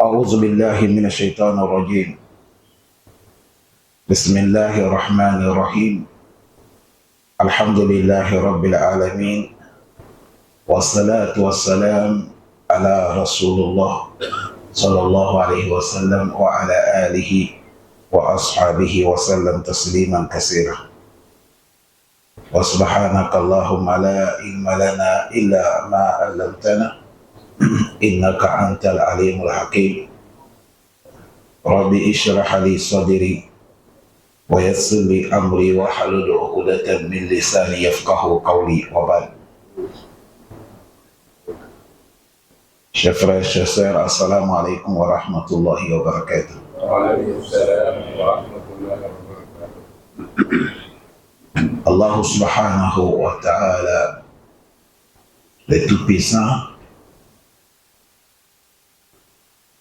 أعوذ بالله من الشيطان الرجيم. بسم الله الرحمن الرحيم. الحمد لله رب العالمين، والصلاة والسلام على رسول الله صلى الله عليه وسلم وعلى آله وأصحابه وسلم تسليما كثيرا. وسبحانك اللهم لا علم لنا إلا ما علمتنا إنك أنت العليم الحكيم. ربي اشرح لي صدري ويسر لي أمري واحلل عقدة من لساني يفقه قولي وبعد. Chers frères, chers sœurs, assalamu alaikum wa rahmatullahi wa barakatuh. Wa alaykum salam wa rahmatullahi wa barakatuh. Allah subhanahu wa ta'ala, le Tout-Puissant,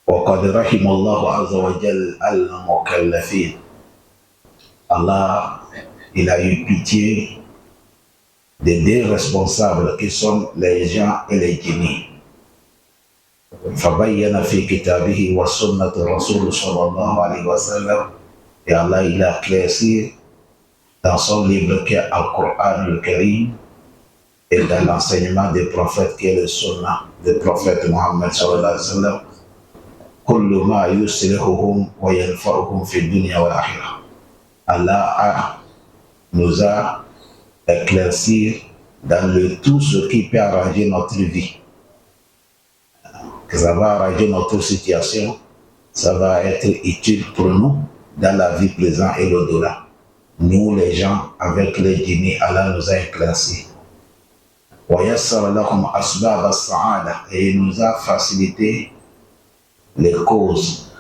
وقد رحم الله عز وجل المكلفين. Allah, il a eu pitié des deux responsables qui sont les gens et les djinnis. فبين في كتابه وسنة الرسول صلى الله عليه وسلم. Et Allah, il a éclairci dans son livre qui est Al-Qur'an al-Karim et dans l'enseignement des prophètes qui est le sunnah du prophète Mohammed sallallahu alayhi wa sallam. كل ما يصلحهم وينفعهم في الدنيا والآخرة. Allah nous a éclairci dans tout ce qui peut arranger notre vie. Que ça va arranger notre situation, ça va être utile pour nous dans la vie présente et l'au-delà. Nous les gens avec les djinnis, Allah nous a éclairci. وَيَسَّرَ لَكُمْ أَسْبَابَ السَّعَادَةِ. Et il nous a facilité les causes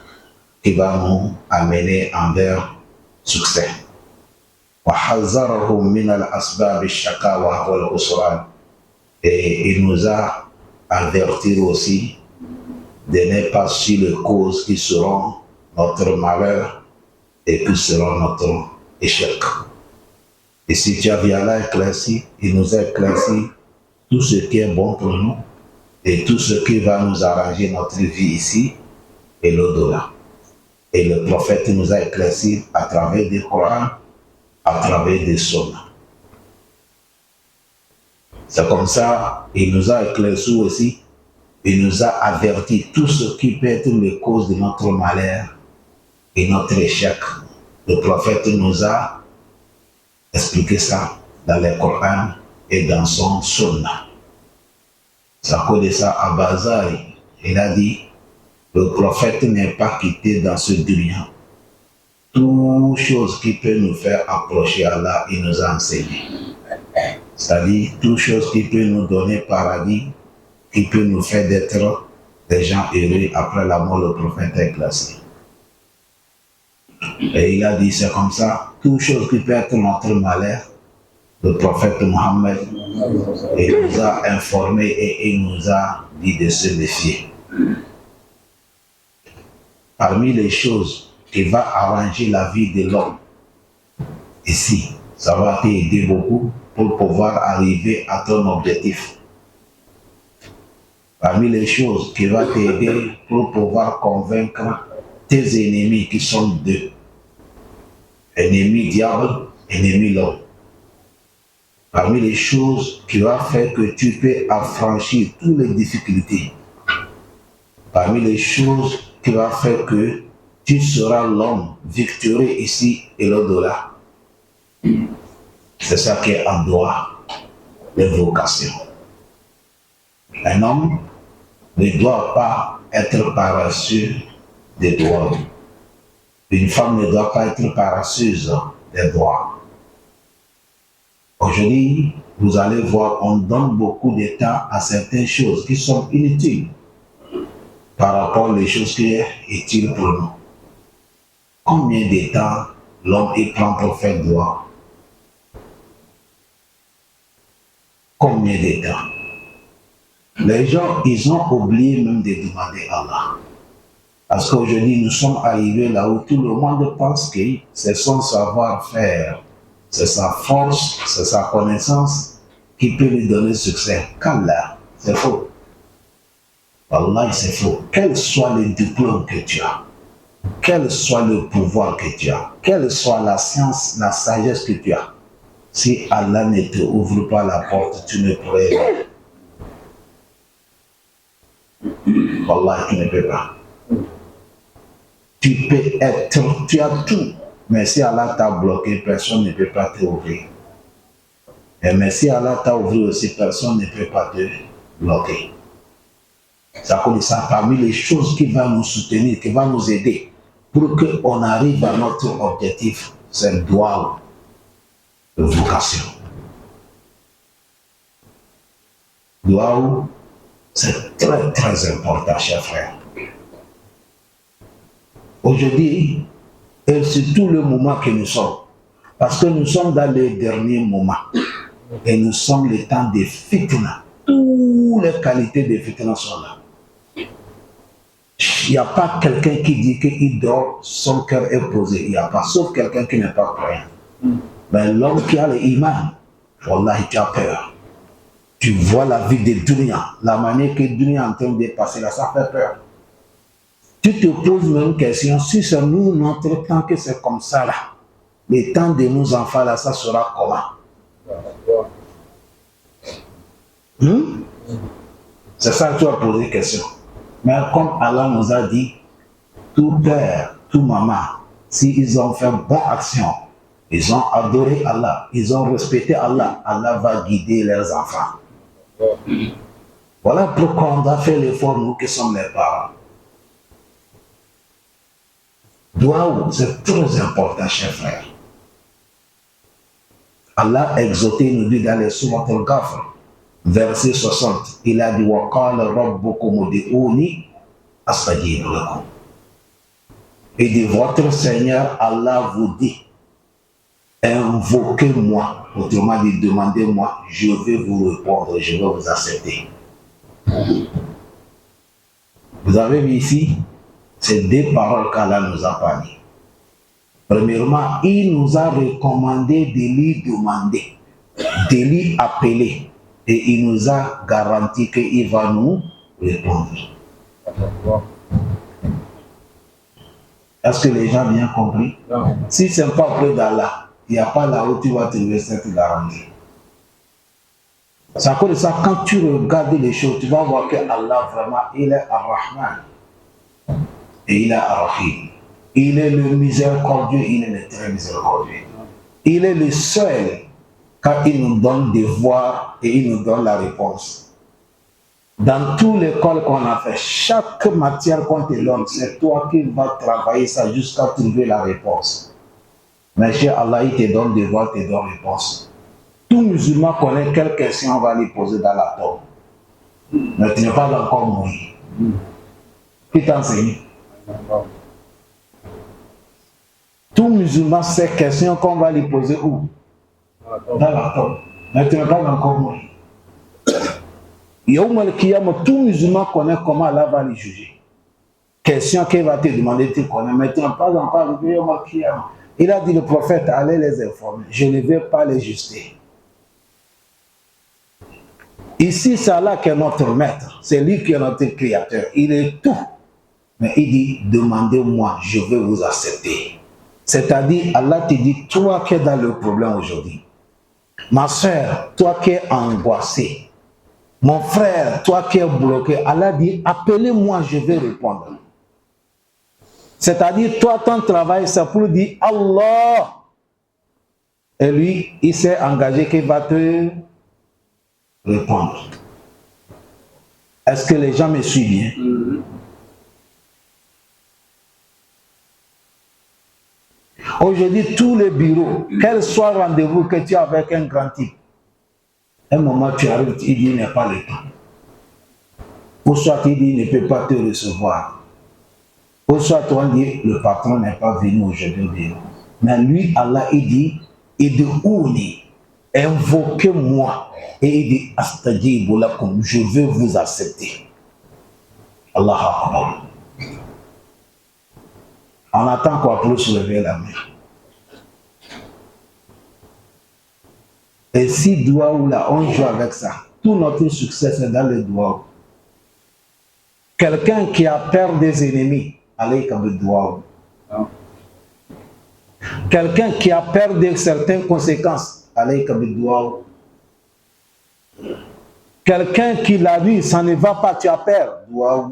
qui vont nous amener envers succès. وَحَذَّرَهُمْ مِنَ الْأَسْبَابِ الشَّقَاوَةِ وَالْخُسْرَانِ. Et il nous a averti aussi de ne pas suivre les causes qui seront notre malheur et qui seront notre échec. Et si tu as vu Allah éclairci, il nous a éclairci tout ce qui est bon pour nous et tout ce qui va nous arranger notre vie ici et l'au-delà. Et le prophète nous a éclairci à travers des Corans, à travers des sunnas. C'est comme ça, il nous a éclairci aussi. Il nous a averti tout ce qui peut être les causes de notre malheur et notre échec. Le prophète nous a expliqué ça dans le Coran et dans son Sunna. Ça connaît ça à Bazari. Il a dit, le prophète n'est pas quitté dans ce dunya. Toute chose qui peut nous faire approcher Allah, il nous a enseigné. C'est-à-dire, toute chose qui peut nous donner paradis, qui peut nous faire d'être des gens heureux après la mort, le prophète est classé. Et il a dit, c'est comme ça, toute chose qui peut être notre malheur, le prophète Mohammed, il nous a informé et il nous a dit de se méfier. Parmi les choses qui vont arranger la vie de l'homme, ici, ça va t'aider beaucoup pour pouvoir arriver à ton objectif. Parmi les choses qui vont t'aider pour pouvoir convaincre tes ennemis qui sont deux. Ennemi diable, ennemi l'homme. Parmi les choses qui vont faire que tu peux affranchir toutes les difficultés. Parmi les choses qui vont faire que tu seras l'homme victorieux ici et l'au-delà. C'est ça qui est en droit, les vocations. Un homme ne doit pas être paresseux des droits. Une femme ne doit pas être paresseuse des droits. Aujourd'hui, vous allez voir, on donne beaucoup de temps à certaines choses qui sont inutiles par rapport aux choses qui sont utiles pour nous. Combien de temps l'homme y prend pour faire droit? Combien de temps? Les gens, ils ont oublié même de demander à Allah. Parce qu'aujourd'hui, nous sommes arrivés là où tout le monde pense que c'est son savoir-faire, c'est sa force, c'est sa connaissance qui peut lui donner succès. Qu'Allah, c'est faux. Wallahi, c'est faux. Quel soit le diplôme que tu as, quel soit le pouvoir que tu as, quelle soit la science, la sagesse que tu as, si Allah ne te ouvre pas la porte, tu ne pourrais pas. Wallahi, tu ne peux pas. Tu peux être, tu as tout, mais si Allah t'a bloqué, personne ne peut pas t'ouvrir. Et mais si Allah t'a ouvert aussi, personne ne peut pas te bloquer. Ça comme ça, parmi les choses qui vont nous soutenir, qui vont nous aider pour qu'on arrive à notre objectif, c'est le doigt de vocation. Doigt, c'est très très important, chers frères. Aujourd'hui, et surtout le moment que nous sommes, parce que nous sommes dans les derniers moments, et nous sommes le temps des fitna. Toutes les qualités des fitna sont là. Il n'y a pas quelqu'un qui dit qu'il dort, son cœur est posé. Il n'y a pas, sauf quelqu'un qui n'est pas croyant. Mais l'homme qui a l'iman, wallahi, tu as peur. Tu vois la vie de Dunia, la manière que Dunia est en train de passer là, ça fait peur. Tu te poses même une question, si c'est nous, notre temps, que c'est comme ça là, le temps de nos enfants là, ça sera comment? C'est ça que tu as posé question. Mais comme Allah nous a dit, tout père, tout maman, s'ils ont fait bonne action, ils ont adoré Allah, ils ont respecté Allah, Allah va guider leurs enfants. Voilà pourquoi on doit faire l'effort, nous qui sommes les parents. Doua, c'est très important, chers frères. Allah a exhorté, nous dit dans les sourates al-Ghafr, verset 60, il a dit wa qala rabbukum ud'uni astajib lakum. Et de votre Seigneur, Allah vous dit, invoquez-moi, autrement dit, demandez-moi, je vais vous répondre, je vais vous accepter. Vous avez vu ici, c'est deux paroles qu'Allah nous a parlé. Premièrement, il nous a recommandé de lui demander, de lui appeler, et il nous a garanti qu'il va nous répondre. Est-ce que les gens ont bien compris? Non. Si ce n'est pas auprès d'Allah, il n'y a pas là où tu vas trouver cette garantie. C'est à cause de ça, quand tu regardes les choses, tu vas voir que Allah vraiment, il est Ar-Rahman et il est Ar-Rahim. Il est le miséricordieux, il est le très miséricordieux. Il est le seul quand il nous donne des voies et il nous donne la réponse. Dans toute l'école qu'on a fait, chaque matière qu'on te donne, c'est toi qui vas travailler ça jusqu'à trouver la réponse. Mais chez Allah, il te donne des voies, il te donne réponse. Tout musulman connaît quelle question on va lui poser dans la tombe. Mais tu n'es pas encore mort. Qui t'enseigne? Tout musulman sait question qu'on va lui poser où? Dans la tombe. Mais tu n'es pas encore mort. Tout musulman connaît comment Allah va les juger. Question qu'il va te demander, tu connais, mais tu n'as pas encore arrivé au Kiyama. Il a dit le prophète, allez les informer. Je ne vais pas les juger. Ici, c'est Allah qui est notre maître. C'est lui qui est notre créateur. Il est tout. Mais il dit, demandez-moi, je vais vous accepter. C'est-à-dire, Allah te dit, toi qui es dans le problème aujourd'hui. Ma soeur, toi qui es angoissé. Mon frère, toi qui es bloqué, Allah dit, appelez-moi, je vais répondre. C'est-à-dire, toi, ton travail, c'est pour dire Allah. Et lui, il s'est engagé qu'il va te répondre. Est-ce que les gens me suivent bien? Aujourd'hui, tous les bureaux, quel soit rendez-vous que tu as avec un grand type, un moment tu arrives, il dit, il n'est pas le temps. Ou soit il dit, il ne peut pas te recevoir. Ou soit on dit, le patron n'est pas venu aujourd'hui au bureau. Mais lui, Allah, il dit, id'ouni, invoquez-moi. Et il dit, astajibu lakum, je vais vous accepter. Allah Akbar. On attend quoi pour soulever la main? Et si doigt ou là, on joue avec ça, tout notre succès c'est dans le doigt. Quelqu'un qui a peur des ennemis, alayka bid-du'a. Quelqu'un qui a peur de certaines conséquences, alayka bid-du'a. Quelqu'un qui la nuit, ça ne va pas, tu as peur, doua.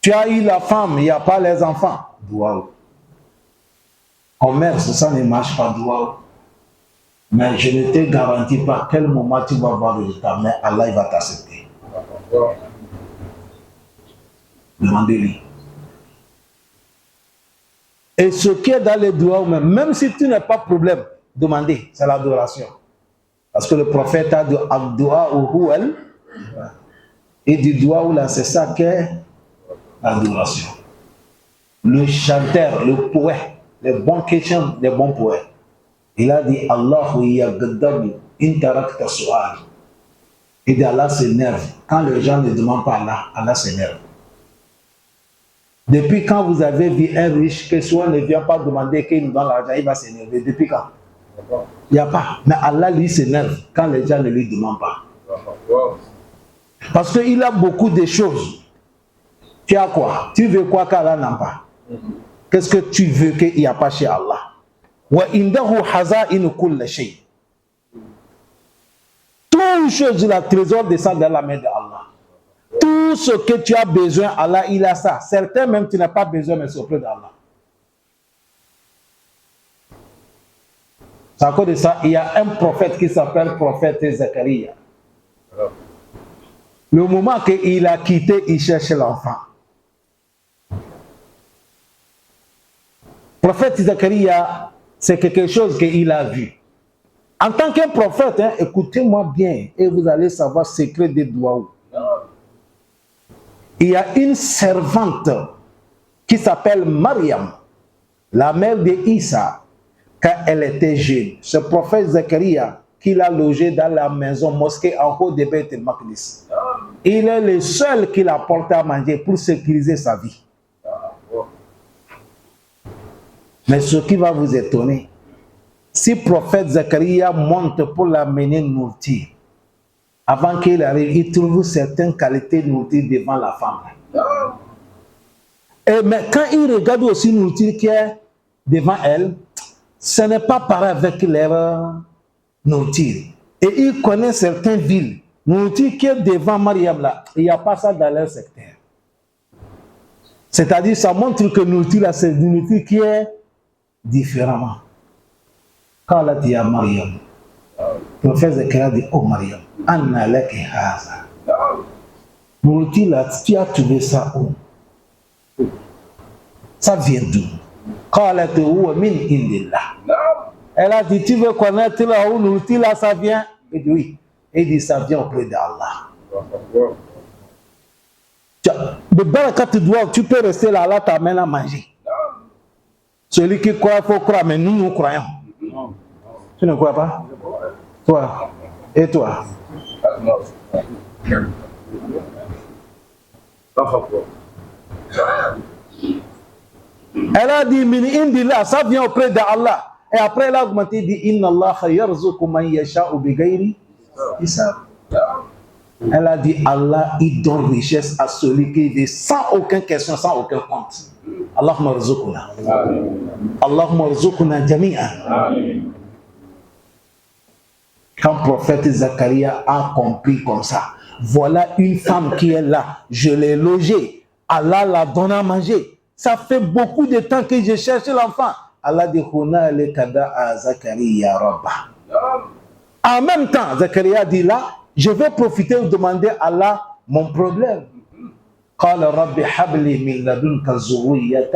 Tu as eu la femme, il n'y a pas les enfants, doua. Commerce, ça ne marche pas, doua. Mais je ne te garantis pas à quel moment tu vas voir le résultat, mais Allah il va t'accepter. Demandez-lui. Et ce qui est dans les doigts, même si tu n'as pas de problème, demandez, c'est l'adoration. Parce que le prophète a dit Abdoua ou elle, et du doigt ou là, c'est ça qu'est l'adoration. Le chanteur, le poète, les bons chrétiens, les bons poètes, il a dit Allahu yaghdabu intarakta su'al. Il dit Allah s'énerve. Quand les gens ne demandent pas Allah, Allah s'énerve. Depuis quand vous avez vu un riche que soit ne vient pas demander qu'il nous donne l'argent, il va s'énerver. Depuis quand? Il n'y a pas. Mais Allah lui s'énerve quand les gens ne lui demandent pas. Parce qu'il a beaucoup de choses. Tu as quoi? Tu veux quoi qu'Allah n'a pas? Qu'est-ce que tu veux qu'il n'y a pas chez Allah? Wa indahu haza'inu kulli shay. Toute chose, le trésor descend dans la main de Allah. Tout ce que tu as besoin, Allah, il a ça. Certains même, tu n'as pas besoin, mais c'est auprès d'Allah. C'est à cause de ça, il y a un prophète qui s'appelle prophète Zacharie. Le moment qu'il a quitté, il cherchait l'enfant. Prophète Zacharie, c'est quelque chose qu'il a vu. En tant qu'un prophète, hein, écoutez-moi bien et vous allez savoir le secret des doigts. Il y a une servante qui s'appelle Mariam, la mère d'Issa, quand elle était jeune. Ce prophète Zacharie qui l'a logé dans la maison mosquée en haut de Beit el-Maqdis. Il est le seul qui l'a porté à manger pour sécuriser sa vie. Mais ce qui va vous étonner, si le prophète Zacharie monte pour l'amener nourrir, avant qu'il arrive, il trouve certaines qualités de nourriture devant la femme. Et mais quand il regarde aussi la nourriture qui est devant elle, ce n'est pas pareil avec leur nourriture. Et il connaît certaines villes. Nourriture qui est devant Mariam là, il n'y a pas ça dans leur secteur. C'est-à-dire, ça montre que nourriture là, c'est une nourriture qui est différemment. Quand elle dit à Mariam, le prophète Zacharie dit, oh Mariam, Anna laki haza. Nourriture là, tu as trouvé ça où? Ça vient d'où? Quand elle dit, où min indillah. Elle a dit, tu veux connaître là où nourriture là, ça vient? Il dit oui. Il dit, ça vient auprès d'Allah. De barakat tu dois, tu peux rester là, là, ta main à manger. Celui qui croit, il faut croire, mais nous, nous croyons. Tu ne crois pas? Toi et toi? Elle a dit, min indillah, ça vient auprès d'Allah. Et après, elle a augmenté, dit, inna Allah yarzuqu man yasha'u bighayri hisab. Elle a dit, Allah, il donne richesse à celui qui veut sans aucune question, sans aucun compte. Allahumma rzuqna. Allahumma rzuqna jami'an. Quand le prophète Zacharie a compris comme ça, voilà une femme qui est là, je l'ai logée, Allah la donne à manger. Ça fait beaucoup de temps que je cherche l'enfant. Allah dit, Huna le kada à Zacharie ya Rabba. En même temps, Zacharie a dit là, je vais profiter de demander à Allah mon problème. قال رب هب لي من لدنك ذرية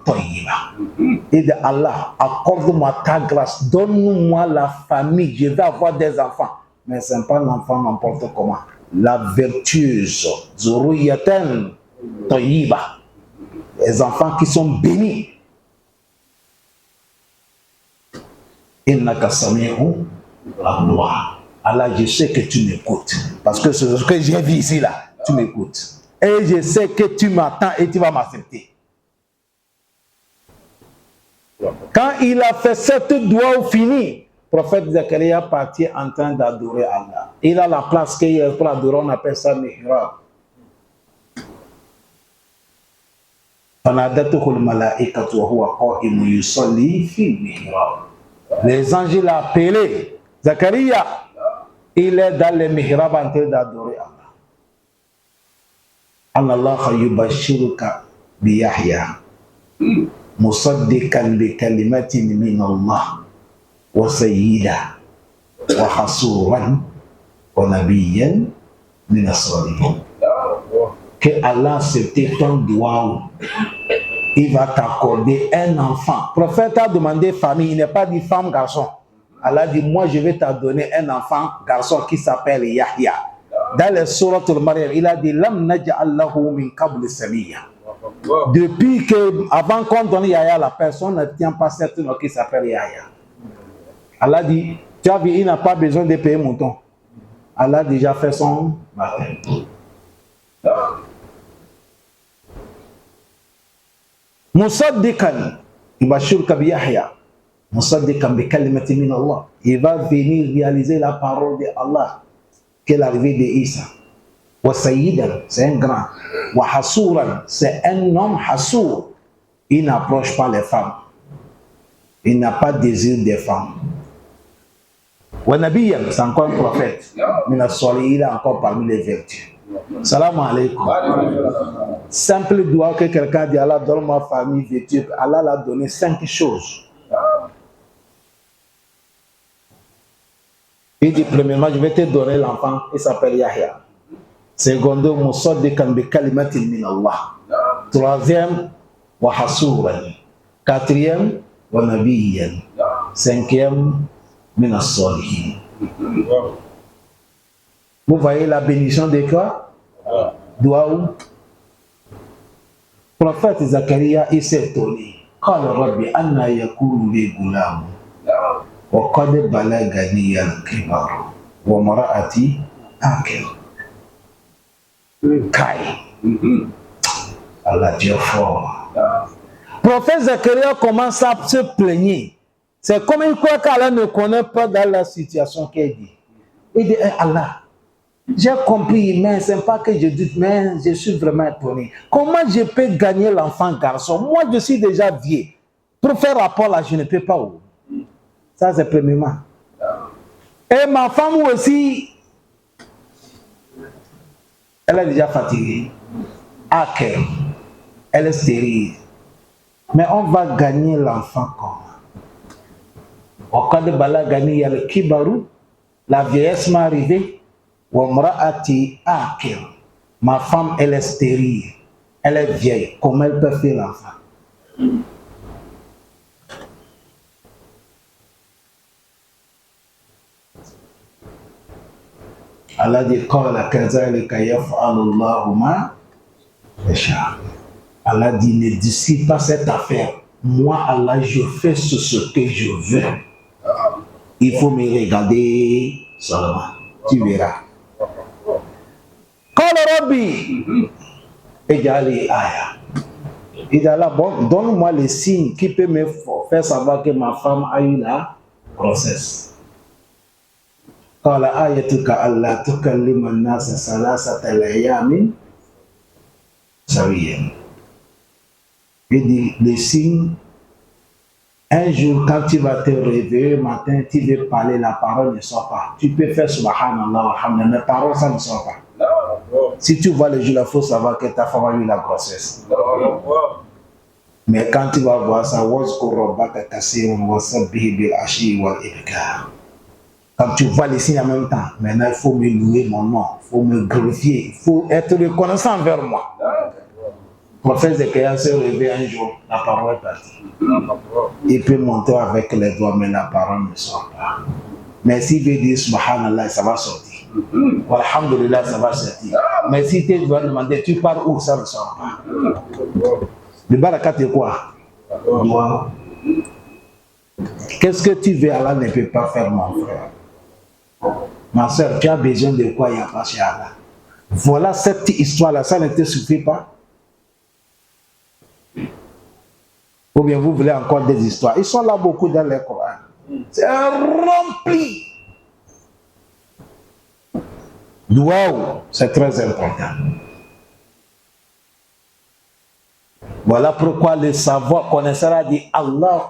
طيبة. Et de Allah, accorde-moi ta grâce, donne-moi la famille, je vais avoir des enfants. Mais ce n'est pas l'enfant n'importe comment. La vertueuse, zuriyatan tayyiba. Les enfants qui sont bénis. Innaka sami'u ad-du'a. Allah, je sais que tu m'écoutes. Parce que ce que j'ai vu ici là, tu m'écoutes. Et je sais que tu m'attends et tu vas m'accepter. Quand il a fait cette doigt fini, prophète Zacharia partit en train d'adorer Allah. Il a la place qu'il y a pour adorer, on appelle ça mihrab. Les anges l'ont appelé. Zacharia, il est dans le mihrab en train d'adorer Allah. Allah yubashiruka bi Yahya musaddiqan bi kalimatin min Allah wa sayyida wa hasuran wa nabiyyan min as-salihin. Que Allah accepte ton doigt, il va t'accorder un enfant. Le prophète a demandé famille, il n'est pas dit femme, garçon. Allah dit, moi je vais te donner un enfant, garçon, qui s'appelle Yahya. Dans le Surat al-Maryam, il a dit, Lam naj'al lahu min qabl samiyya. Depuis que, avant qu'on donne Yahya, la personne ne tient pas cette nom qui s'appelle Yahya. Allah dit, tu as vu, il n'a pas besoin de payer mon ton. Allah a déjà fait son baptême. Musaddiqan yubashiruka bi Yahya musaddiqan bi kalimatin min Allah. Il va venir réaliser la parole de Allah, qu'est l'arrivée de Isa. Wa sayyidan, c'est un grand. Wa hasuran, c'est un homme hassour. Il n'approche pas les femmes. Il n'a pas de désir des femmes. Wa nabiyyan, c'est encore un prophète. Min as-salihin, il est encore parmi les vertus. Salam alaikum. Simple doigt que quelqu'un dit, Allah donne ma famille vêtue. Allah l'a donné 5 choses. Il dit, premièrement, je vais te donner l'enfant, il s'appelle Yahya. Secondo, musaddiqan bi kalimatin min Allah. Troisième, wa hasuran. Quatrième, wa nabiyyan. Cinquième, min as-salihin. Vous voyez la bénédiction de quoi? Doua où? Prophète Zacharia, il s'est étonné. Qala rabbi anna yakunu li gulam wa qad balagani al-kibar wa mar'ati akil. Kai. Allah Dieu fort. Prophète Zacharia commence à se plaigner. C'est comme il croit qu'Allah ne connaît pas dans la situation qu'il dit. Il dit, Allah, j'ai compris, mais ce n'est pas que je dis, mais je suis vraiment étonné. Comment je peux gagner l'enfant garçon? Moi, je suis déjà vieux. Pour faire rapport là, je ne peux pas. Ça, c'est premièrement. Et ma femme aussi, elle est déjà fatiguée. Elle est stérile. Mais on va gagner l'enfant comment? Au cas de Bala gagner, il y a le kibaru. La vieillesse m'est arrivée. Ma femme, elle est stérile. Elle est vieille. Comment elle peut faire l'enfant? Allah dit, Allah dit, ne décide pas cette affaire. Moi, Allah, je fais ce que je veux. Il faut me regarder seulement. Tu verras. Il dit là, bon, donne-moi les signes qui peuvent me faire savoir que ma femme a eu la grossesse. Il dit les signes. Un jour, quand tu vas te réveiller le matin, tu veux parler, la parole ne sort pas. Tu peux faire subhanallah, alhamdulillah, mais parole, ça ne sort pas. Si tu vois le jour, il faut savoir que ta femme a eu la grossesse. Mais quand tu vas voir ça, quand tu vois les signes en même temps, maintenant il faut me louer mon nom, il faut me glorifier, il faut être reconnaissant envers moi. Le prophète Zacharia s'est réveillé un jour, la parole est partie. Il peut monter avec les doigts, mais la parole ne sort pas. Mais s'il veut dire subhanallah, ça va sortir. Alhamdulillah, ça va sortir. Mais si tu dois demander, tu pars où, ça ne sort pas. Le barakat est quoi? Doigt. Qu'est-ce que tu veux, Allah ne peut pas faire, mon frère. Ma soeur, tu as besoin de quoi, il n'y a pas chez Allah. Voilà cette histoire-là, ça ne te suffit pas? Ou bien vous voulez encore des histoires? Ils sont là beaucoup dans le Coran. C'est rempli. Dua, c'est très important. Voilà pourquoi le savoir connaissera dit Allah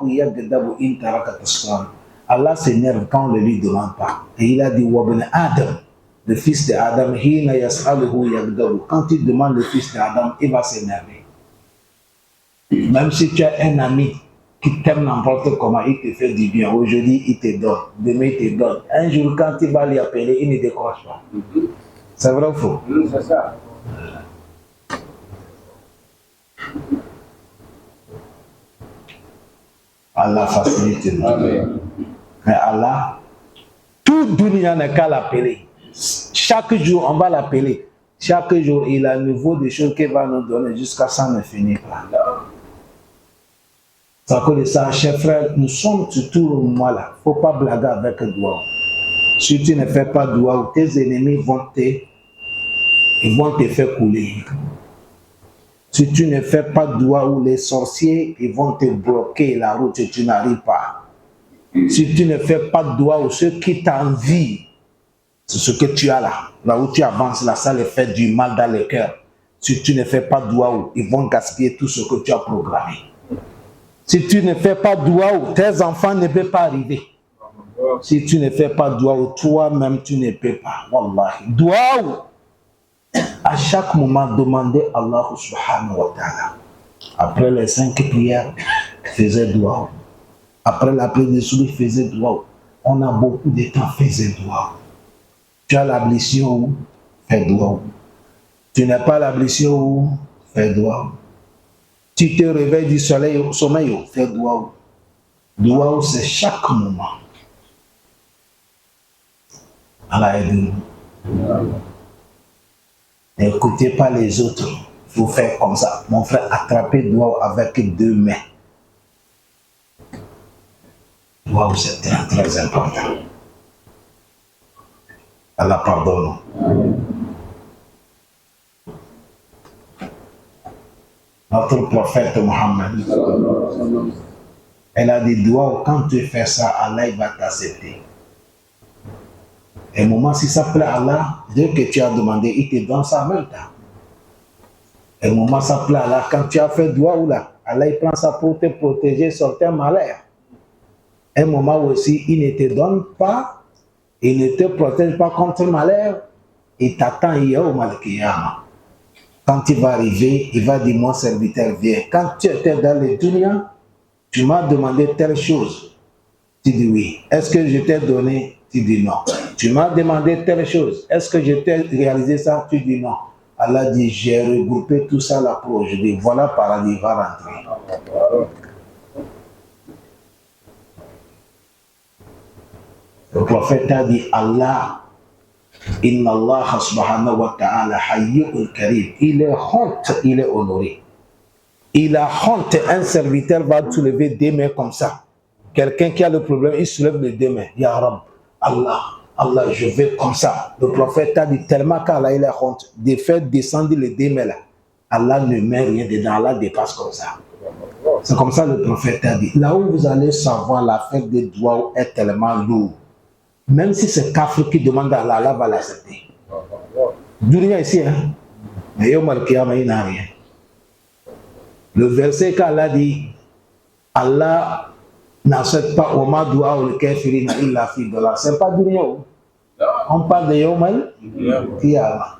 Allah s'énerve quand on ne lui demande pas. Et il a dit Wabn Adam, le fils d'Adam, quand il demande le fils d'Adam, il va s'énerver. Même si tu as un ami qui t'aime n'importe comment, il te fait du bien. Aujourd'hui, il te donne. Demain, il te donne. Un jour, quand il va lui appeler, il ne décroche pas. C'est vrai ou faux? C'est ça. Allah facilite le tout. Mais Allah, tout dunya n'est qu'à l'appeler. Chaque jour, on va l'appeler. Chaque jour, il a un niveau de choses qu'il va nous donner jusqu'à ça ne finit pas. C'est à cause de ça, chers frères, nous sommes surtout au moment là. Il ne faut pas blaguer avec le doigt. Si tu ne fais pas de doigt, tes ennemis vont te faire couler. Si tu ne fais pas de doigt, les sorciers ils vont te bloquer la route et tu n'arrives pas. Si tu ne fais pas de doigt, ceux qui t'envient, c'est ce que tu as là où tu avances, là, ça les fait du mal dans le cœur. Si tu ne fais pas de doigt, ils vont gaspiller tout ce que tu as programmé. Si tu ne fais pas de doigt, tes enfants ne peuvent pas arriver. Si tu ne fais pas de doigt, toi-même tu ne peux pas. Wallahi. Doigt, à chaque moment, demandez à Allah subhanahu wa ta'ala. Après les 5 prières, faisait doigt. Après la prière de souris, faisait doigt. On a beaucoup de temps, faisait doigt. Tu as la blessure, fais doigt. Tu n'as pas la blessure, fais doigt. Tu te réveilles du soleil au sommeil, fais doigt. Doigt, c'est chaque moment. Allah aide-nous. N'écoutez pas les autres. Il faut faire comme ça. Mon frère, attrapez doigt avec 2 mains. Doigt, c'est très, très important. Allah pardonne. Notre prophète Mohammed, elle a dit doigt, quand tu fais ça, Allah va t'accepter. Et au moment, si ça plaît à Allah, dès que tu as demandé, il te donne ça en même temps. Et au moment, ça plaît à Allah, quand tu as fait doigt ou là, Allah il prend ça pour te protéger sur tes malheurs. Et au moment aussi, il ne te donne pas, il ne te protège pas contre le malheur, il t'attend hier au Malkiyama. Quand il va arriver, il va dire, mon serviteur, viens. Quand tu étais dans le dunya, tu m'as demandé telle chose. Tu dis oui. Est-ce que je t'ai donné? Tu dis non. Tu m'as demandé telle chose. Est-ce que je t'ai réalisé ça? Tu dis non. Allah dit, j'ai regroupé tout ça là pour aujourd'hui. Voilà, paradis va rentrer. Le prophète a dit, Allah, Inna Allah subhanahu wa ta'ala hayyul karim. Il est honte, il est honoré. Il a honte, un serviteur va soulever des mains comme ça. Quelqu'un qui a le problème, il soulève les 2 mains. Ya Rab, Allah, je vais comme ça. Le prophète a dit tellement qu'Allah il a honte de faire descendre les 2 mains là. Allah ne met rien dedans, Allah dépasse comme ça. C'est comme ça le prophète a dit. Là où vous allez savoir l'affaire des doigts est tellement lourd. Même si c'est Kafir qui demande à Allah, Allah va l'accepter. Dunia ici, hein. Mais Yom al-Qiyamah, il n'a rien. Le verset qu'Allah dit, Allah n'accepte pas Oma Dua ou le Kafirina illa fi dollar. C'est pas Dunia. On parle de Yom al-Qiyamah.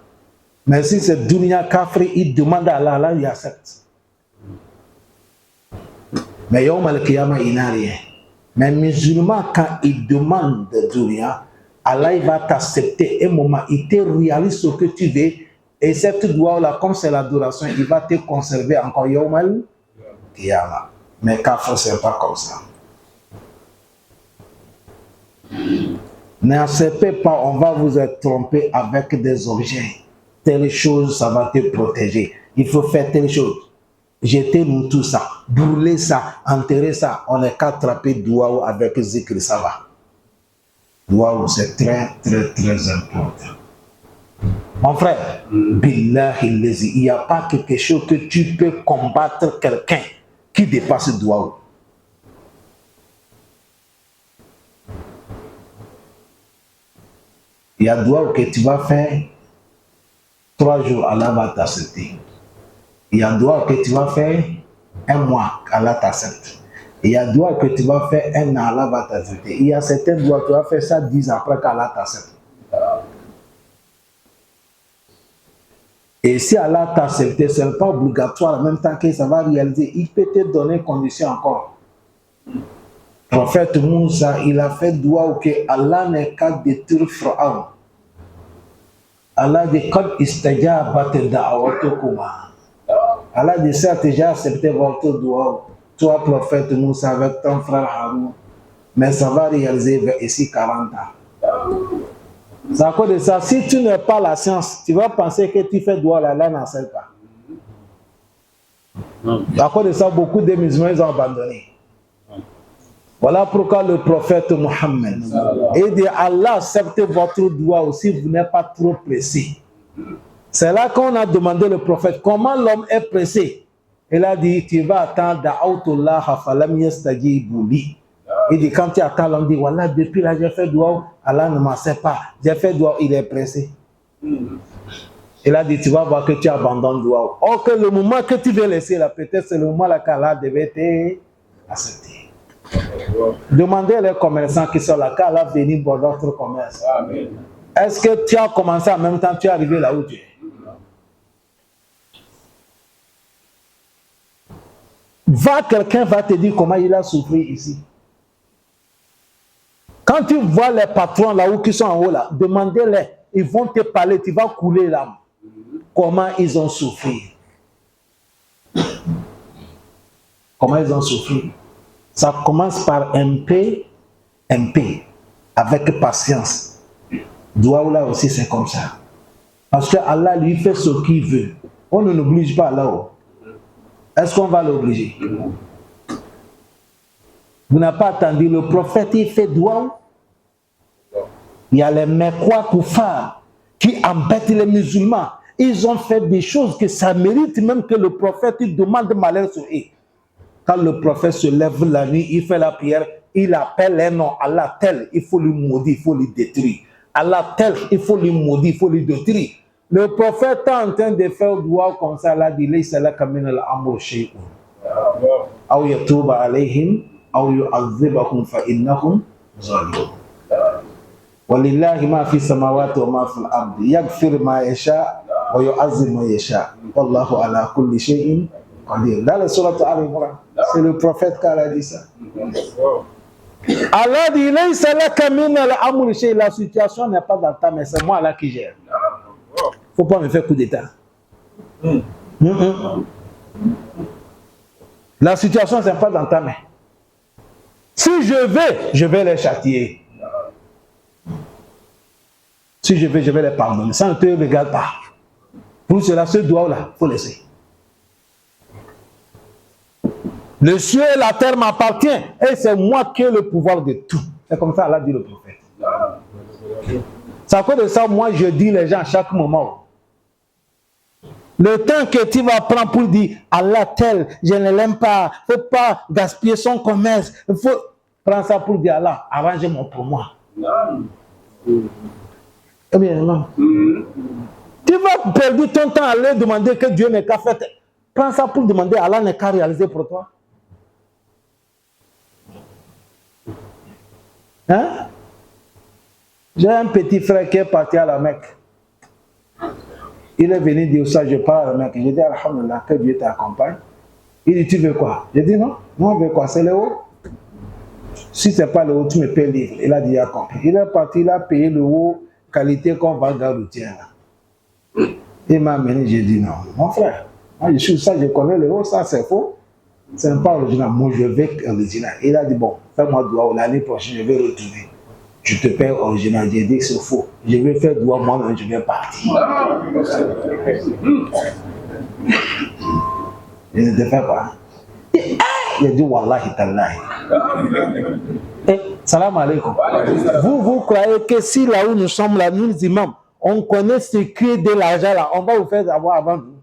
Mais si c'est Dunia Kafir, il demande à Allah, Allah il accepte. Mais Yom al-Qiyamah, il n'a rien. Mais musulman, quand il demande de dunya, Allah il va t'accepter un moment, il te réalise ce que tu veux, et cette doigt-là, comme c'est l'adoration, il va te conserver encore Yawm al-Qiyamah. Mais Kafir, c'est pas comme ça. N'acceptez pas, on va vous être trompé avec des objets. Telle chose, ça va te protéger. Il faut faire telle chose. Jetez-nous tout ça, brûlez ça, enterrez ça. On n'est qu'à attraper Douaou avec Zikr, ça va. Douaou, c'est très, très, très important. Mon frère, Billahi Lezi, il n'y a pas quelque chose que tu peux combattre quelqu'un qui dépasse Douaou. Il y a doigt que tu vas faire 3 jours, Allah va t'accepter. Il y a doigt que tu vas faire 1 mois, Allah t'accepte. Il y a doigt que tu vas faire 1 an, Allah va t'accepter. Il y a certains doigts que tu vas faire ça 10 ans après qu'Allah t'accepte. Et si Allah t'a accepté, ce n'est pas obligatoire en même temps que ça va réaliser. Il peut te donner condition encore. Le prophète Moussa, il a fait doigt que Allah n'est qu'à détruire Pharaon. Allah dit quand istajabat da'watukuma. Allah dit certes, j'ai accepté votre doigt, toi prophète Moussa avec ton frère Haroun, mais ça va réaliser ici 40 ans. C'est à cause de ça, si tu n'as pas la science, tu vas penser que tu fais doigt, Allah n'enseigne pas. À cause de ça, beaucoup de musulmans ont abandonné. Voilà pourquoi le prophète Mohammed dit Allah accepte votre doigt aussi, vous n'êtes pas trop pressé. C'est là qu'on a demandé le prophète comment l'homme est pressé. Il a dit tu vas attendre da'autullah falam yastajibu li. Il dit quand tu attends, l'homme dit voilà, depuis là j'ai fait doigt, Allah ne m'en sait pas. J'ai fait doigt, il est pressé. Il a dit tu vas voir que tu abandonnes doigt. Or que le moment que tu veux laisser là, peut-être c'est le moment là qu'Allah devait t'accepter. Demandez les commerçants qui sont là, qu'Allah bénisse pour notre commerce. Est-ce que tu as commencé en même temps, tu es arrivé là où tu es? Quelqu'un va te dire comment il a souffert ici. Quand tu vois les patrons là-haut qui sont en haut là, demandez-les, ils vont te parler, tu vas couler l'âme. Comment ils ont souffert. Comment ils ont souffert. Ça commence par MP, avec patience. Doua là aussi c'est comme ça. Parce que Allah lui fait ce qu'il veut. On ne l'oblige pas là-haut. Est-ce qu'on va l'obliger? Vous n'avez pas attendu, le prophète il fait doua. Il y a les Mekwa Koufar qui embêtent les musulmans. Ils ont fait des choses que ça mérite même que le prophète il demande malheur sur eux. Quand le prophète se lève la nuit, il fait la prière, il appelle un nom, Allah tel, il faut lui maudire, il faut lui détruire. Allah tel, il faut lui maudire, il faut lui détruire. Le prophète est en train de faire doigt comme ça, là, dit, Laysa laka min al-amr shay'un. Aw yatuba alayhim, aw yu'adhibahum fa innahum zalimun. Walillahi ma fi samawati wa ma fi al-ardi. Yaghfir ma yasha wa yu'azzib ma yasha. Wallahu ala kulli shay'in qadir. Dans le surat Al-Imran, c'est le prophète qui a dit ça. Allah dit, Laysa laka min al-amr shay'un. La situation n'est pas dans ta main, c'est moi là qui gère. Faut pas me faire coup d'état. La situation n'est pas dans ta main. Si je vais les châtier. Si je vais les pardonner. Ça ne te regarde pas. Pour cela, ce doigt-là, il faut laisser. Le ciel et la terre m'appartiennent et c'est moi qui ai le pouvoir de tout. C'est comme ça, Allah dit le prophète. C'est à cause de ça, moi, je dis les gens à chaque moment. Le temps que tu vas prendre pour dire Allah tel, je ne l'aime pas, il ne faut pas gaspiller son commerce, il faut prendre ça pour dire Allah, arrangez-moi pour moi. Eh bien, non. Tu vas perdre ton temps à aller demander que Dieu n'est qu'à faire. Prends ça pour demander Allah n'est qu'à réaliser pour toi. Hein? J'ai un petit frère qui est parti à la Mecque. Il est venu dire ça, je parle à la Mecque. J'ai dit, alhamdulillah, que Dieu t'accompagne. Il dit, tu veux quoi? J'ai dit, non, on veut quoi? C'est le haut. Si ce n'est pas le haut, tu me payes livre. Il a dit, il a compris. Il est parti, il a payé le haut, qualité qu'on va garder. Il m'a amené, j'ai dit, non, mon frère, moi je suis ça, je connais le haut, ça c'est faux. Ce n'est pas original. Moi je veux original. Il a dit, bon, fais-moi doigt, l'année prochaine, je vais retourner. Je te paye original. J'ai dit, c'est faux. Je vais faire doigt, moi, je vais partir. Je ne te fais pas. Il a dit, Wallahi tallahi. Salam alaikum. Vous croyez que si là où nous sommes là, nous imams, on connaît ce qui est de l'argent là, on va vous faire savoir avant nous.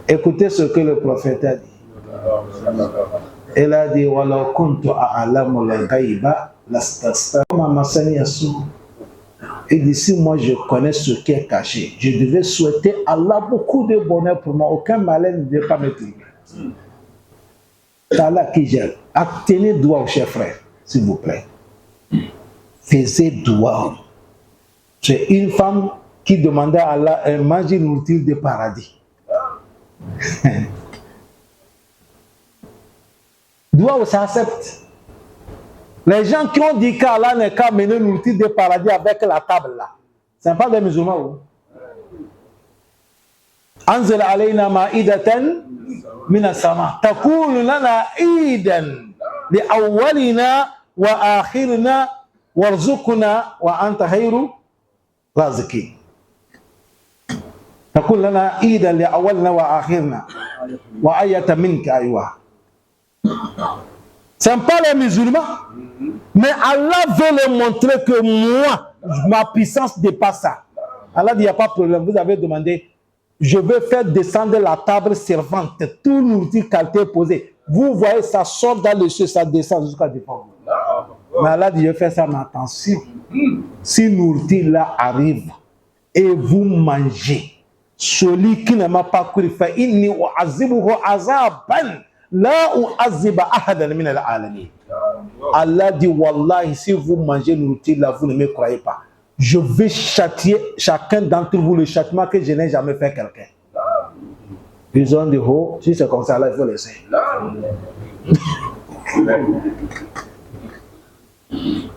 Écoutez ce que le prophète a dit. Elle a dit Walaw kuntu a'lamu al-ghayba lastaghfartu ma massani as-su'. Et d'ici, moi, je connais ce qui est caché. Je devais souhaiter Allah beaucoup de bonheur pour moi. Aucun malheur ne devait pas me trouver. C'est Allah qui gère. Tenez doigt au cher frère, s'il vous plaît. Faisez doigt. C'est une femme qui demandait à Allah un manger nourriture de paradis. Doigt, ça accepte. Les gens qui ont dit qu'Allah n'est qu'à mener nourriture de paradis avec la table là, ce n'est pas des musulmans. Anzil alayna ma'idatan min as-sama takunu lana idan li awwalina wa akhirina warzuqna wa anta khairu raziqin. Takunu lana idan li awwalina wa akhirina wa ayatan minka aywa. Ce n'est pas les musulmans, mais Allah veut leur montrer que moi, ma puissance dépasse ça. Allah dit, il n'y a pas de problème, vous avez demandé, je veux faire descendre la table servante, tout nourriture qualité posée. Vous voyez, ça sort dans le ciel, ça descend jusqu'à défendre. Mais Allah dit, je fais ça, mais attention, si nourriture là arrive et vous mangez, celui qui ne m'a pas cru, fait inni wa azibuhu azaban. Là où Aziba Ahadan min al-alamin. Allah dit Wallahi, si vous mangez nourriture là, vous ne me croyez pas. Je vais châtier chacun d'entre vous le châtiment que je n'ai jamais fait quelqu'un. Ils ont dit oh, si c'est comme ça, là, il faut laisser. Il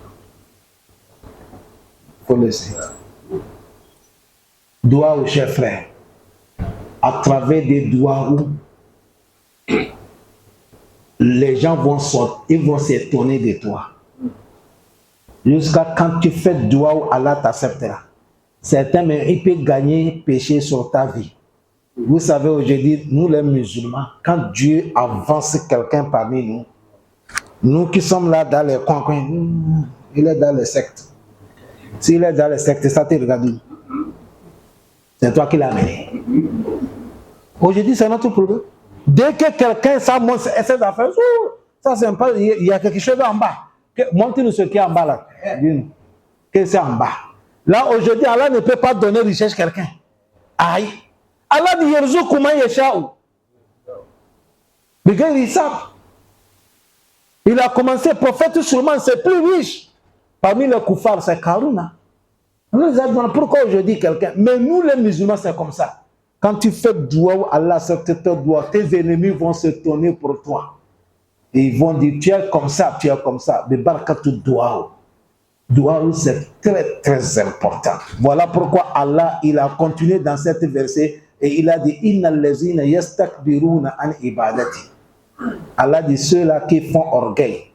faut laisser. Doigt au cher frère. À travers des doigts où les gens vont sortir, ils vont s'étonner de toi. Jusqu'à quand tu fais doigt où Allah t'acceptera. Certains, mais ils peuvent gagner péché sur ta vie. Vous savez, aujourd'hui, nous les musulmans, quand Dieu avance quelqu'un parmi nous, nous qui sommes là dans les coins, il est dans les sectes. S'il est dans les sectes, ça te regarde. C'est toi qui l'as amené. Aujourd'hui, c'est notre problème. Dès que quelqu'un essaie de faire ça, c'est pas. Il y a quelque chose en bas. Montre-nous ce qui est en bas là. Dis-nous. Qu'est-ce que c'est en bas? Là, aujourd'hui, Allah ne peut pas donner richesse à quelqu'un. Aïe. Allah dit Yerzuqu man yasha'u. Il a commencé, prophète Sulaiman, c'est plus riche. Parmi les koufars, c'est Karuna. Pourquoi aujourd'hui quelqu'un? Mais nous, les musulmans, c'est comme ça. Quand tu fais doigt, Allah accepte tes doigts, tes ennemis vont se tourner pour toi. Et ils vont dire, tu es comme ça, tu es comme ça. Mais barakatou doigt. Doigt, c'est très, très important. Voilà pourquoi Allah, il a continué dans cette verset et il a dit, Inna allazina yastakbiruna an ibadati. Allah dit, ceux-là qui font orgueil,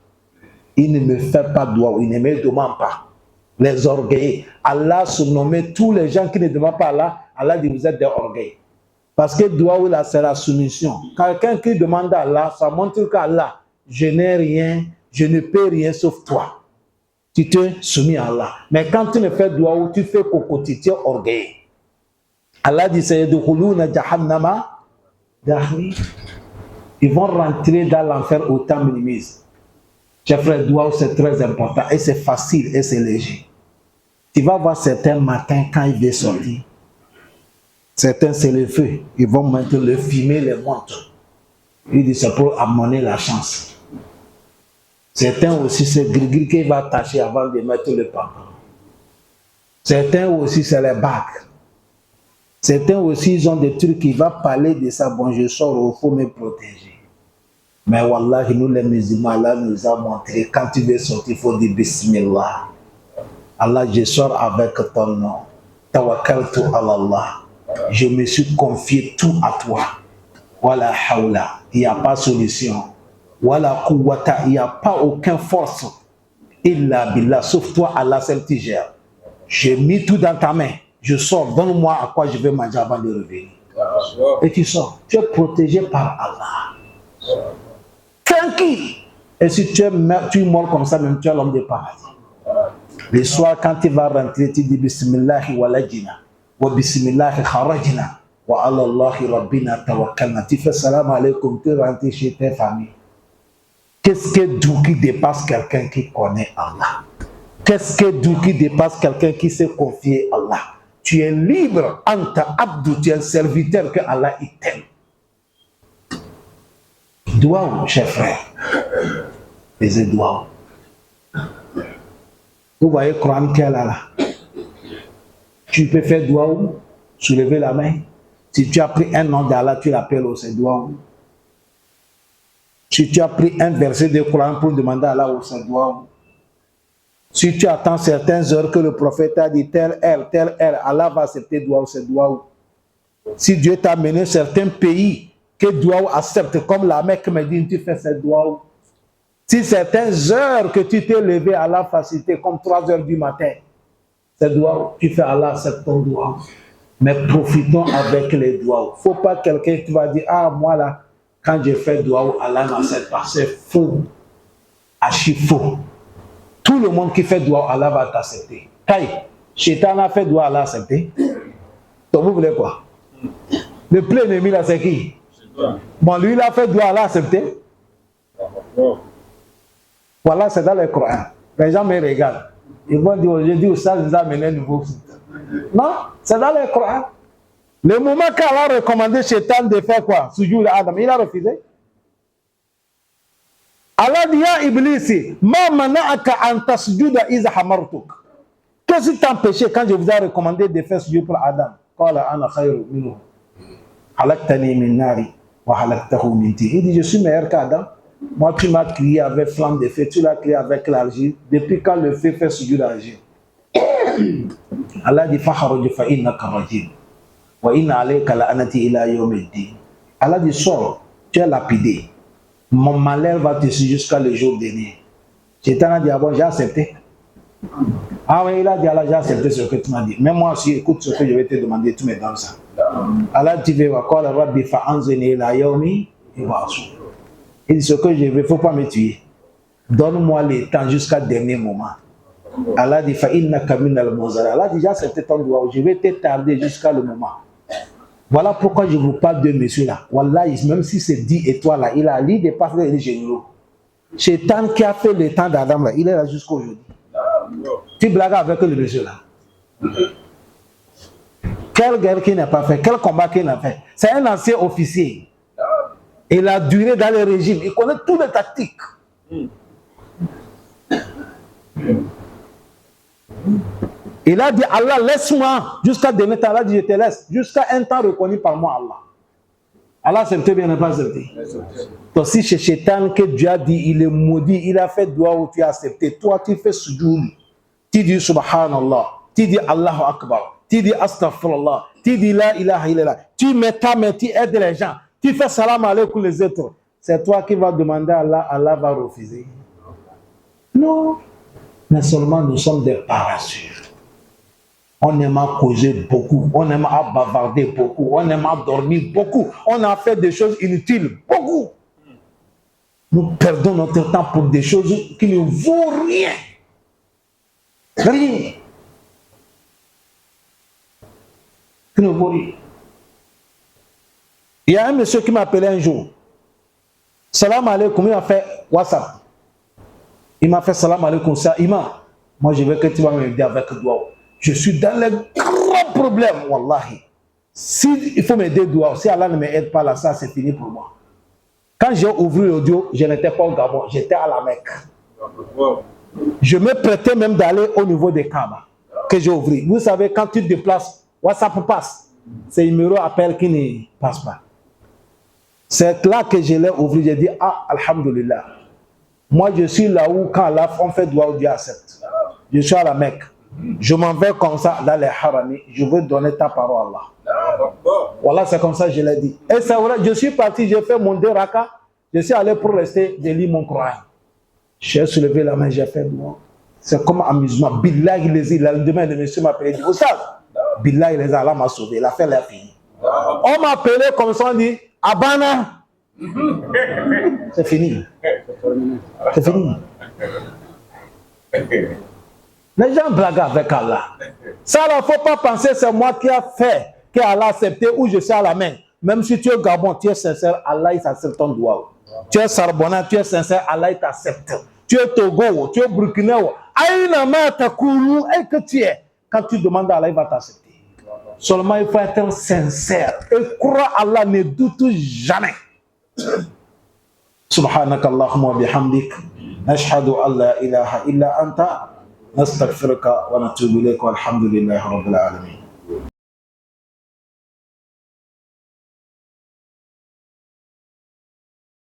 ils ne me font pas doigt, ils ne me demandent pas. Les orgueillés. Allah surnommait tous les gens qui ne demandent pas à Allah. Allah dit, vous êtes des orgueils. Parce que doigt là, c'est la soumission. Quelqu'un qui demande à Allah, ça montre qu'Allah, je n'ai rien, je ne peux rien sauf toi. Tu te soumis à Allah. Mais quand tu ne fais doigt ou tu fais cocotier, tu es orgueilleux. Allah dit, c'est de Khuluna Jahannama. Ils vont rentrer dans l'enfer au temps minimise. J'ai fait doigt, c'est très important. Et c'est facile et c'est léger. Tu vas voir certains matins quand il veut sortir. Certains, c'est le feu. Ils vont maintenant le fumer, les montres. Il dit, c'est pour amener la chance. Certains aussi, c'est gris qu'il va attacher avant de mettre le pantalon. Certains aussi, c'est les bagues. Certains aussi, ils ont des trucs qui vont parler de ça. Bon, je sors, il faut me protéger. Mais Wallah, nous les musulmans, Allah nous a montré, quand tu veux sortir, il faut dire Bismillah. Allah, je sors avec ton nom. Tawakkaltu ala Allah. Je me suis confié tout à toi. Wala hawla. Il n'y a pas de solution. Wala quwwata. Il n'y a pas aucune force. Illa billah. Sauf toi, Allah, seul qui gère. J'ai mis tout dans ta main. Je sors. Donne-moi à quoi je vais manger avant de revenir. Et tu sors. Tu es protégé par Allah. Tranquille. Et si tu es mort comme ça, même tu es l'homme de paradis. Le soir, quand tu vas rentrer, tu dis Bismillahi walajina, wa Bismillahi kharajina, wa ala Allahi rabbina tawakkalna. Tu fais salam alaikum, tu rentres chez tes familles. Qu'est-ce que doux qui dépasse quelqu'un qui connaît Allah? Qu'est-ce que doux qui dépasse quelqu'un qui s'est confié à Allah? Tu es libre, anta abdou, tu es un serviteur que Allah il t'aime. Doua, cher frère. Les doigts. Vous voyez le Coran qu'elle a là. Tu peux faire doua, soulever la main. Si tu as pris un nom d'Allah, tu l'appelles aussi doua. Si tu as pris un verset de Coran pour demander à Allah, c'est doua. Si tu attends certaines heures que le prophète a dit telle heure, Allah va accepter doua, c'est doua. Si Dieu t'a mené certains pays que doua accepte, comme la Mecque Médine, tu fais cette doua. Si certaines heures que tu t'es levé à la facilité, comme 3 heures du matin, c'est doua, tu fais Allah accepte ton doua. Mais profitons avec les doigts. Il ne faut pas quelqu'un qui va dire, ah, moi là, quand j'ai fait doua, Allah n'accepte pas. C'est faux. Archi faux. Tout le monde qui fait doua, Allah va t'accepter. Taï, Shaitan a fait doua, Allah a accepté. Donc vous voulez quoi? Le plein ennemi là, c'est qui? Bon, lui, il a fait doua, Allah a accepté. Voilà, c'est dans le Coran. Les gens me regardent. Ils vont dire, aujourd'hui, ça nous a amené un nouveau foot. Non, c'est dans le Coran. Le moment qu'Allah a recommandé Shaitan de faire quoi? Sujoud à Adam, il a refusé. Allah dit à Iblis, ma mana'aka an tasjuda iza hamartuk. Qu'est-ce qui t'a empêché quand je vous ai recommandé de faire sujoud pour Adam? Qala ana khayru minhu. Halaktani min nari wa halaktahu min tin. Il dit, je suis meilleur qu'Adam. Moi, tu m'as crié avec flamme de feu, tu l'as crié avec l'argile. Depuis quand le feu fait sujoud d'argile? Allah dit, faharuj fa innaka rajim. Wa inna alayka la'anati ila yawmiddin. Allah dit, sors, tu es lapidé. Mon malheur va te suivre jusqu'à le jour dernier. Shaitan a dit, ah bon, j'ai accepté. Ah oui, il a dit, Allah, j'ai accepté ce que tu m'as dit. Mais moi aussi, écoute ce que je vais te demander, tu me donnes ça. Allah dit, wa qala rabbi fa'anzini ila yawmi yub'athun. Il dit, ce que je veux, il ne faut pas me tuer. Donne-moi le temps jusqu'à dernier moment. Allah dit, fa'innaka minal munzarin. Allah dit, j'ai accepté ton doigt, je vais te tarder jusqu'à le moment. Voilà pourquoi je vous parle de monsieur là. Wallah, même si c'est 10 étoiles là, il a lui dépassé les généraux. Shaitan qui a fait le temps d'Adam là, il est là jusqu'à aujourd'hui. Tu blagues avec le monsieur là. Quelle guerre qu'il n'a pas fait, quel combat qu'il n'a fait. C'est un ancien officier. Il a duré dans le régime, il connaît toutes les tactiques. Il a dit, Allah, laisse-moi jusqu'à demain. Allah dit, je te laisse. Jusqu'à un temps reconnu par moi, Allah. Allah accepté bien, n'a pas accepté. Donc si chez Shaitan que Dieu a dit, il est maudit, il a fait doigt où tu as accepté. Toi, tu fais sujoud. Tu dis Subhanallah. Tu dis Allahu Akbar. Tu dis Astaghfirullah. Tu dis La ilaha illallah. Tu mets ta main, tu aides les gens. Tu fais salam alaykoum les autres. C'est toi qui vas demander à Allah, Allah va refuser. Non. Mais seulement nous sommes des paresseux. On aime à causer beaucoup, on aime à bavarder beaucoup, on aime à dormir beaucoup, on a fait des choses inutiles, beaucoup. Nous perdons notre temps pour des choses qui ne vaut rien. Rien. Qui ne vaut rien. Il y a un monsieur qui m'a appelé un jour. Salam alaikum, il m'a fait WhatsApp. Il m'a fait salam alaikum, ça, imam. Moi je veux que tu vas m'aider avec doigt. Je suis dans le grand problème, wallahi. Si il faut m'aider doigt, si Allah ne m'aide pas là, ça c'est fini pour moi. Quand j'ai ouvert l'audio, je n'étais pas au Gabon, j'étais à la Mecque. Je me prêtais même d'aller au niveau des Kaaba que j'ai ouvert. Vous savez, quand tu te déplaces, WhatsApp passe. C'est le numéro appel qui ne passe pas. C'est là que je l'ai ouvert. J'ai dit, ah, alhamdulillah. Moi, je suis là où, quand Allah, on fait doigt, Dieu accepte. Je suis à la Mecque. Je m'en vais comme ça dans les harami. Je veux donner ta parole à Allah. Voilà, c'est comme ça que je l'ai dit. Et c'est vrai, je suis parti, j'ai fait mon 2 rakas. Je suis allé pour rester, de lire mon Coran. J'ai soulevé la main, j'ai fait moi. C'est comme amusement. Billah, il les a. Le demain, le monsieur m'a appelé. Il dit, Oustaz, Billah, il les a. Allah m'a sauvé. L'affaire est finie. On m'a appelé comme ça, on dit, Abana. C'est fini. C'est fini. Les gens blaguent avec Allah. Ça, il ne faut pas penser que c'est moi qui a fait, que Allah a accepté ou je suis à la main. Même si tu es Gabon, tu es sincère, Allah, il s'accepte ton doigt. Tu es Sarbonnais, tu es sincère, Allah t'accepte. Tu es Togo, tu es Burkinabé, aïna ma takoulou, et que tu es. Quand tu demandes à Allah, il va t'accepter. Seulement, il faut être sincère. Et croire Allah, ne doute jamais. سبحانك اللهم وبحمدك نشهد أن لا إله إلا أنت نستغفرك ونتوب إليك والحمد لله رب العالمين.